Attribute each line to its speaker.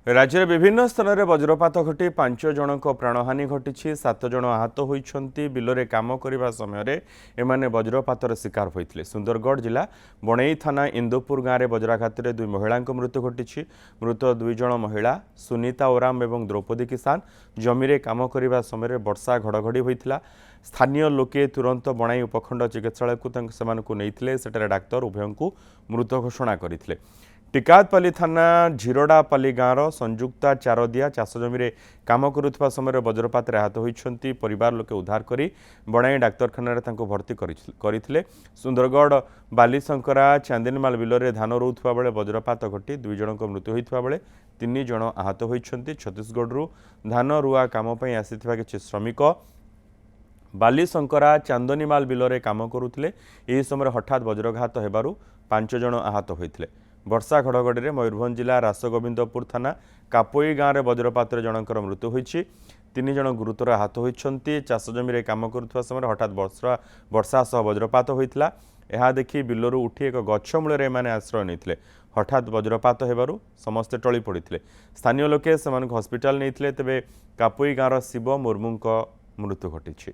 Speaker 1: राज्य विभिन्न स्थान में वज्रपात घटी 5 जनक प्राणहानि घटी 7 जन आहत होती बिलरे काम करने समय एमाने वज्रपातर शिकार होते। सुंदरगढ़ जिला बणई थाना इंदुपुर गाँव में वज्राघात में 2 महिला मृत्यु घटी। मृत 2 जन महिला सुनीता ओराम और द्रौपदी किसान जमी काम करने समय वर्षा घड़घड़ी होता। स्थानीय लोके तुरंत बणाई उपखंड चिकित्सालय को नहीं डाक्तर उभय को मृत घोषणा करते। टिकातपाली थाना झिरडापाली गाँवर संयुक्ता चारदिया चाष जमी काम करुवा समय वज्रपात आहत होती। परिवार लोके उद्धार कर बणाई डाक्तखाना भर्ती करते। सुंदरगढ़ बालीशंकरा चांदनीमाल बिलरे धान रोुवा बेले वज्रपात घटी 2 जनक मृत्यु होता बेले 3 जन आहत होती। छत्तीसगढ़ धान रुआ काम आसीथिबा किछि श्रमिक बालीशंकरा चांदनीमाल बिलरे काम करुले। यह समय हठात वज्रघात हेबारु 5 जन आहत होते। वर्षा घड़घड़ी में मयूरभंज जिला रासगोविंदपुर थाना कापोई गाँव में वज्रपात जनकर मृत्यु होती। 3 जन गुरुतर आहत होती। चाष जमी काम करुवा समय हठात वर्षा सह वज्रपात होता। यह देखि बिलरू उठी एक गछ मूल आश्रय नहीं। हठात वज्रपात हेबारु समस्ते टली पड़ते। स्थानीय लोके हस्पिटाल नहीं तेबे कापोई गाँवर शिव मुर्मू मृत्यु घटी।